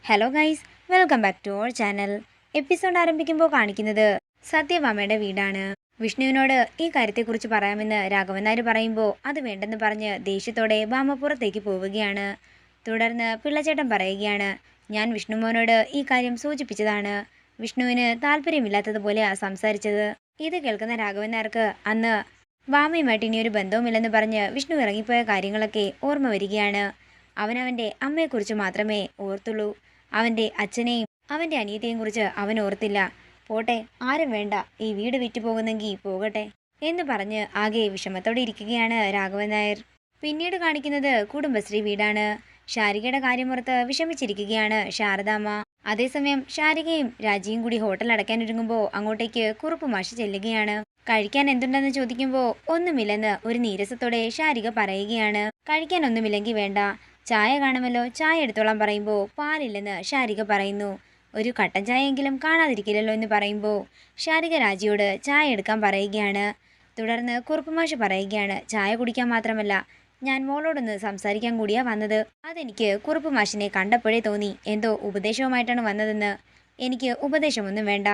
Hello guys, welcome back to our channel. Episode ആരംഭിക്കുമ്പോൾ കാണിക്കുന്നത് സത്യഭാമയുടെ വീടാണ്. വിഷ്ണുവിനോട് ഈ കാര്യത്തെക്കുറിച്ച് പറയാമെന്ന് രാഘവൻ നായർ പറയുമ്പോൾ അത് വേണ്ടെന്ന് പറഞ്ഞ് ദേഷ്യത്തോടെ ഭാമ പുറത്തേക്ക് പോവുകയാണ്. തുടർന്ന് പിള്ളച്ചേട്ടൻ പറയുകയാണ്, ഞാൻ വിഷ്ണുമോനോട് ഈ കാര്യം സൂചിപ്പിച്ചതാണ്. വിഷ്ണുവിന് താല്പര്യമില്ലാത്തതുപോലെയാ സംസാരിച്ചത്. ഇത് കേൾക്കുന്ന രാഘവൻ നായർക്ക് അന്ന് ഭാമയുമായിട്ട് ഇനിയൊരു ബന്ധവുമില്ലെന്ന് പറഞ്ഞ് വിഷ്ണു ഇറങ്ങിപ്പോയ കാര്യങ്ങളൊക്കെ ഓർമ്മ വരികയാണ്. അവനവൻ്റെ അമ്മയെക്കുറിച്ച് മാത്രമേ ഓർത്തുള്ളൂ. അവൻ്റെ അച്ഛനെയും അവൻ്റെ അനിയത്തെയും കുറിച്ച് അവൻ ഓർത്തില്ല. പോട്ടെ, ആരും വേണ്ട, ഈ വീട് വിറ്റു പോകുന്നെങ്കിൽ പോകട്ടെ എന്ന് പറഞ്ഞ് ആകെ വിഷമത്തോടെ ഇരിക്കുകയാണ് രാഘവൻ നായർ. പിന്നീട് കാണിക്കുന്നത് കുടുംബശ്രീ വീടാണ്. ശാരികയുടെ കാര്യമോർത്ത് വിഷമിച്ചിരിക്കുകയാണ് ശാരദാമ്മ. അതേസമയം ശാരികയും രാജിയും കൂടി ഹോട്ടൽ അടയ്ക്കാനൊരുങ്ങുമ്പോൾ അങ്ങോട്ടേക്ക് കുറുപ്പ് മാഷ് ചെല്ലുകയാണ്. കഴിക്കാൻ എന്തുണ്ടെന്ന് ചോദിക്കുമ്പോൾ ഒന്നുമില്ലെന്ന് ഒരു നീരസത്തോടെ ശാരിക പറയുകയാണ്. കഴിക്കാൻ ഒന്നുമില്ലെങ്കിൽ വേണ്ട, ചായ കാണുമല്ലോ, ചായ എടുത്തോളാൻ പറയുമ്പോൾ പാലില്ലെന്ന് ശാരിക പറയുന്നു. ഒരു കട്ടൻ ചായയെങ്കിലും കാണാതിരിക്കില്ലല്ലോ എന്ന് പറയുമ്പോൾ ശാരിക രാജിയോട് ചായ എടുക്കാൻ പറയുകയാണ്. തുടർന്ന് കുറുപ്പുമാഷ് പറയുകയാണ്, ചായ കുടിക്കാൻ മാത്രമല്ല, ഞാൻ മോളോടൊന്ന് സംസാരിക്കാൻ കൂടിയാ വന്നത്. അതെനിക്ക് കുറുപ്പുമാഷിനെ കണ്ടപ്പോഴേ തോന്നി എന്തോ ഉപദേശവുമായിട്ടാണ് വന്നതെന്ന്. എനിക്ക് ഉപദേശമൊന്നും വേണ്ട,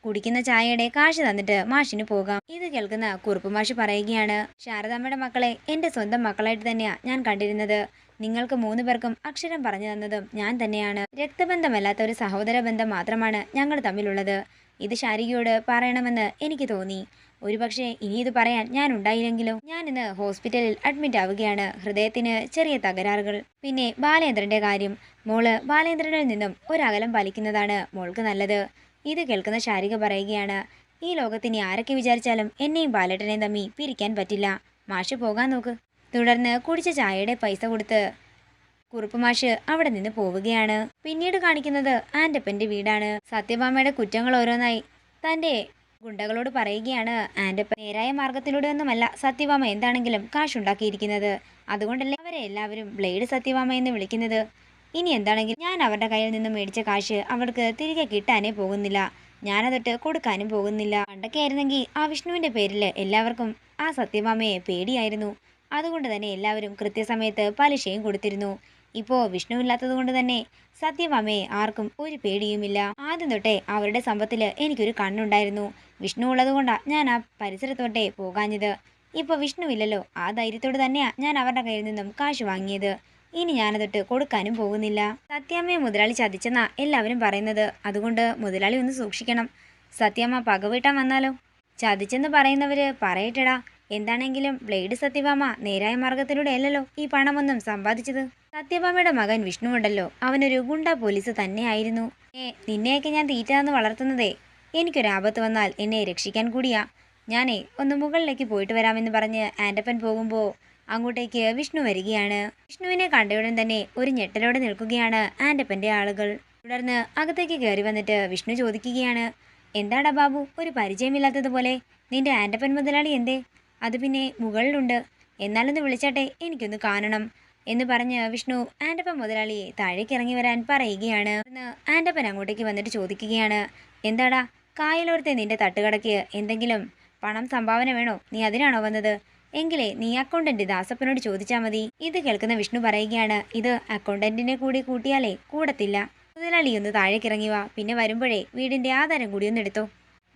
കുടിക്കുന്ന ചായയുടെ കാശ് തന്നിട്ട് മാഷിന് പോകാം. ഇത് കേൾക്കുന്ന കുറുപ്പുമാഷ് പറയുകയാണ്, ശാരദാമ്മയുടെ മക്കളെ എൻ്റെ സ്വന്തം മക്കളായിട്ട് തന്നെയാ ഞാൻ കണ്ടിരുന്നത്. നിങ്ങൾക്ക് 3 പേർക്കും അക്ഷരം പറഞ്ഞു തന്നതും ഞാൻ തന്നെയാണ്. രക്തബന്ധമല്ലാത്ത ഒരു സഹോദര ബന്ധം മാത്രമാണ് ഞങ്ങൾ തമ്മിലുള്ളത്. ഇത് ശാരികയോട് പറയണമെന്ന് എനിക്ക് തോന്നി. ഒരുപക്ഷെ ഇനി ഇത് പറയാൻ ഞാൻ ഉണ്ടായില്ലെങ്കിലോ. ഞാനിന്ന് ഹോസ്പിറ്റലിൽ അഡ്മിറ്റ് ആവുകയാണ്. ഹൃദയത്തിന് ചെറിയ തകരാറുകൾ. പിന്നെ ബാലേന്ദ്രന്റെ കാര്യം, മോള് ബാലേന്ദ്രനിൽ നിന്നും ഒരകലം പാലിക്കുന്നതാണ് മോൾക്ക് നല്ലത്. ഇത് കേൾക്കുന്ന ശാരിക പറയുകയാണ്, ഈ ലോകത്തിനി ആരൊക്കെ വിചാരിച്ചാലും എന്നെയും ബാലേട്ടനെയും തമ്മി പിരിക്കാൻ പറ്റില്ല. മാഷ് പോകാൻ നോക്ക്. തുടർന്ന് കുടിച്ച ചായയുടെ പൈസ കൊടുത്ത് കുറുപ്പുമാഷ് അവിടെ നിന്ന് പോവുകയാണ്. പിന്നീട് കാണിക്കുന്നത് ആൻ്റപ്പൻ്റെ വീടാണ്. സത്യഭാമയുടെ കുറ്റങ്ങൾ ഓരോന്നായി തൻ്റെ ഗുണ്ടകളോട് പറയുകയാണ്. ആൻ്റപ്പൻ നേരായ മാർഗത്തിലൂടെ ഒന്നുമല്ല സത്യഭാമ എന്താണെങ്കിലും കാശുണ്ടാക്കിയിരിക്കുന്നത്. അതുകൊണ്ടല്ലേ അവരെ എല്ലാവരും ബ്ലേഡ് സത്യഭാമ എന്ന് വിളിക്കുന്നത്. ഇനി എന്താണെങ്കിലും ഞാൻ അവരുടെ കയ്യിൽ നിന്നും മേടിച്ച കാശ് അവർക്ക് തിരികെ കിട്ടാനേ പോകുന്നില്ല. ഞാനതൊട്ട് കൊടുക്കാനും പോകുന്നില്ല. പണ്ടൊക്കെ ആയിരുന്നെങ്കിൽ ആ വിഷ്ണുവിൻ്റെ പേരിൽ എല്ലാവർക്കും ആ സത്യഭാമയെ പേടിയായിരുന്നു. അതുകൊണ്ട് തന്നെ എല്ലാവരും കൃത്യസമയത്ത് പലിശയും കൊടുത്തിരുന്നു. ഇപ്പോൾ വിഷ്ണു ഇല്ലാത്തത് കൊണ്ട് തന്നെ സത്യഭാമയെ ആർക്കും ഒരു പേടിയുമില്ല. ആദ്യം തൊട്ടേ അവരുടെ സമ്പത്തിൽ എനിക്കൊരു കണ്ണുണ്ടായിരുന്നു. വിഷ്ണു ഉള്ളതുകൊണ്ടാണ് ഞാൻ ആ പരിസരത്തോട്ടേ പോകാഞ്ഞത്. ഇപ്പോൾ വിഷ്ണു ഇല്ലല്ലോ, ആ ധൈര്യത്തോട് തന്നെയാണ് ഞാൻ അവരുടെ കയ്യിൽ നിന്നും കാശ് വാങ്ങിയത്. ഇനി ഞാനതൊട്ട് കൊടുക്കാനും പോകുന്നില്ല. സത്യാമ്മയെ മുതലാളി ചതിച്ചെന്നാ എല്ലാവരും പറയുന്നത്. അതുകൊണ്ട് മുതലാളി ഒന്ന് സൂക്ഷിക്കണം. സത്യാമ്മ പകവീട്ടാൻ വന്നാലോ? ചതിച്ചെന്ന് പറയുന്നവര് പറയട്ടടാ. എന്താണെങ്കിലും ബ്ലേഡ് സത്യഭാമ നേരായ മാർഗത്തിലൂടെ അല്ലല്ലോ ഈ പണമൊന്നും സമ്പാദിച്ചത്. സത്യഭാമയുടെ മകൻ വിഷ്ണു ഉണ്ടല്ലോ, അവനൊരു ഗുണ്ട പോലീസ് തന്നെയായിരുന്നു. നിന്നെയൊക്കെ ഞാൻ തീറ്റാന്ന് വളർത്തുന്നതേ എനിക്കൊരാപത്ത് വന്നാൽ എന്നെ രക്ഷിക്കാൻ കൂടിയാ. ഞാനേ ഒന്ന് മുകളിലേക്ക് പോയിട്ട് വരാമെന്ന് പറഞ്ഞ് ആൻ്റപ്പൻ പോകുമ്പോൾ അങ്ങോട്ടേക്ക് വിഷ്ണു വരികയാണ്. വിഷ്ണുവിനെ കണ്ടയുടൻ തന്നെ ഒരു ഞെട്ടലോടെ നിൽക്കുകയാണ് ആൻ്റപ്പൻ്റെ ആളുകൾ. തുടർന്ന് അകത്തേക്ക് കയറി വന്നിട്ട് വിഷ്ണു ചോദിക്കുകയാണ്, എന്താടാ ബാബു ഒരു പരിചയമില്ലാത്തതുപോലെ? നിന്റെ ആൻ്റപ്പൻ മുതലാളി എന്തേ? അത് പിന്നെ മുകളിലുണ്ട്, എന്നാലൊന്ന് വിളിച്ചാട്ടെ, എനിക്കൊന്ന് കാണണം എന്ന് പറഞ്ഞ് വിഷ്ണു ആൻ്റപ്പൻ മുതലാളിയെ താഴേക്ക് ഇറങ്ങി വരാൻ പറയുകയാണ്. ആൻ്റപ്പൻ അങ്ങോട്ടേക്ക് വന്നിട്ട് ചോദിക്കുകയാണ്, എന്താടാ കായലോരത്തെ നിന്റെ തട്ടുകടയ്ക്ക് എന്തെങ്കിലും പണം സംഭാവന വേണോ? നീ അതിനാണോ വന്നത്? എങ്കിലേ നീ അക്കൗണ്ടന്റ് ദാസപ്പനോട് ചോദിച്ചാൽ മതി. ഇത് കേൾക്കുന്ന വിഷ്ണു പറയുകയാണ്, ഇത് അക്കൗണ്ടന്റിനെ കൂടി കൂട്ടിയാലേ കൂടത്തില്ല. മുതലാളി ഒന്ന് താഴേക്ക് ഇറങ്ങി വാ, പിന്നെ വരുമ്പോഴേ വീടിൻ്റെ ആധാരം കൂടി ഒന്ന് എടുത്തോ.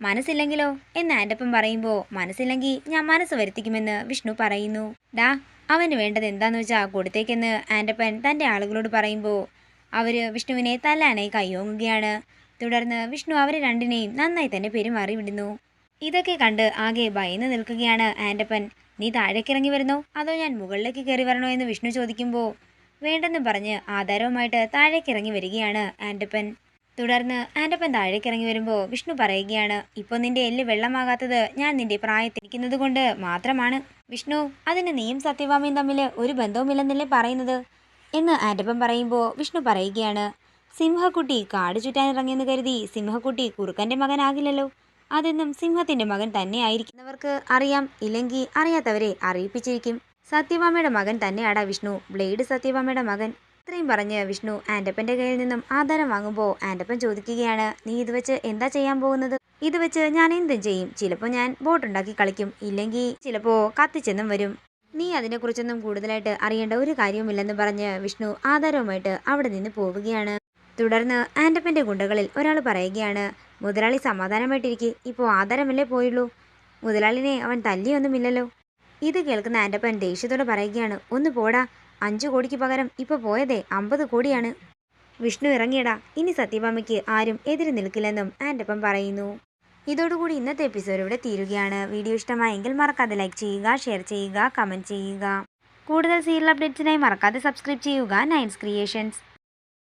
മനസ്സില്ലെങ്കിലോ എന്ന് ആൻ്റപ്പൻ പറയുമ്പോൾ മനസ്സില്ലെങ്കിൽ ഞാൻ മനസ്സ് വരുത്തിക്കുമെന്ന് വിഷ്ണു പറയുന്നു. ഡാ, അവന് വേണ്ടത് എന്താന്ന് വെച്ചാൽ കൊടുത്തേക്കെന്ന് ആൻ്റപ്പൻ തൻ്റെ ആളുകളോട് പറയുമ്പോൾ അവര് വിഷ്ണുവിനെ തല്ലാനായി കയ്യോങ്ങുകയാണ്. തുടർന്ന് വിഷ്ണു അവരെ രണ്ടിനെയും നന്നായി തന്നെ പെരുമാറി വിടുന്നു. ഇതൊക്കെ കണ്ട് ആകെ ഭയന്ന് നിൽക്കുകയാണ് ആൻ്റപ്പൻ. നീ താഴേക്കിറങ്ങി വരുന്നോ അതോ ഞാൻ മുകളിലേക്ക് കയറി വരണോ എന്ന് വിഷ്ണു ചോദിക്കുമ്പോൾ വേണ്ടെന്ന് പറഞ്ഞ് ആധാരവുമായിട്ട് താഴേക്കിറങ്ങി വരികയാണ് ആൻ്റപ്പൻ. തുടർന്ന് ആൻ്റപ്പൻ താഴേക്കിറങ്ങി വരുമ്പോൾ വിഷ്ണു പറയുകയാണ്, ഇപ്പോൾ നിന്റെ എല്ല് വെള്ളമാകാത്തത് ഞാൻ നിന്റെ പ്രായത്തിരിക്കുന്നത് കൊണ്ട് മാത്രമാണ്. വിഷ്ണു, അതിന് നീയും സത്യഭാമയും തമ്മിൽ ഒരു ബന്ധവുമില്ലെന്നല്ലേ പറയുന്നത് എന്ന് ആൻ്റപ്പൻ പറയുമ്പോൾ വിഷ്ണു പറയുകയാണ്, സിംഹക്കുട്ടി കാട് ചുറ്റാനിറങ്ങിയെന്ന് കരുതി സിംഹക്കുട്ടി കുറുക്കൻ്റെ മകനാകില്ലല്ലോ. അതെന്നും സിംഹത്തിൻ്റെ മകൻ തന്നെ ആയിരിക്കുന്നവർക്ക് അറിയാം, ഇല്ലെങ്കിൽ അറിയാത്തവരെ അറിയിപ്പിച്ചിരിക്കും. സത്യഭാമയുടെ മകൻ തന്നെയാടാ വിഷ്ണു, ബ്ലേഡ് സത്യഭാമയുടെ മകൻ. ഇത്രയും പറഞ്ഞ് വിഷ്ണു ആൻ്റപ്പൻ്റെ കയ്യിൽ നിന്നും ആധാരം വാങ്ങുമ്പോൾ ആൻ്റപ്പൻ ചോദിക്കുകയാണ്, നീ ഇത് വെച്ച് എന്താ ചെയ്യാൻ പോകുന്നത്? ഇത് വെച്ച് ഞാൻ എന്തും ചെയ്യും. ചിലപ്പോൾ ഞാൻ ബോട്ടുണ്ടാക്കി കളിക്കും, ഇല്ലെങ്കിൽ ചിലപ്പോൾ കത്തിച്ചെന്നും വരും. നീ അതിനെക്കുറിച്ചൊന്നും കൂടുതലായിട്ട് അറിയേണ്ട ഒരു കാര്യവുമില്ലെന്ന് പറഞ്ഞ് വിഷ്ണു ആധാരവുമായിട്ട് അവിടെ നിന്ന് പോവുകയാണ്. തുടർന്ന് ആൻ്റപ്പൻ്റെ ഗുണ്ടകളിൽ ഒരാൾ പറയുകയാണ്, മുതലാളി സമാധാനമായിട്ടിരിക്കെ, ഇപ്പോൾ ആധാരമല്ലേ പോയുള്ളൂ, മുതലാളിനെ അവൻ തല്ലിയൊന്നുമില്ലല്ലോ. ഇത് കേൾക്കുന്ന ആൻ്റപ്പൻ ദേഷ്യത്തോടെ പറയുകയാണ്, ഒന്ന് പോടാ, 5 കോടിക്ക് പകരം ഇപ്പോൾ പോയതേ 50 കോടിയാണ്. വിഷ്ണു ഇറങ്ങിയടാ, ഇനി സത്യഭാമയ്ക്ക് ആരും എതിര് നിൽക്കില്ലെന്നും ആൻ്റപ്പൻ പറയുന്നു. ഇതോടുകൂടി ഇന്നത്തെ എപ്പിസോഡ് ഇവിടെ തീരുകയാണ്. വീഡിയോ ഇഷ്ടമായെങ്കിൽ മറക്കാതെ ലൈക്ക് ചെയ്യുക, ഷെയർ ചെയ്യുക, കമൻറ്റ് ചെയ്യുക. കൂടുതൽ സീരിയൽ അപ്ഡേറ്റ്സിനായി മറക്കാതെ സബ്സ്ക്രൈബ് ചെയ്യുക നയൻസ് ക്രിയേഷൻസ്.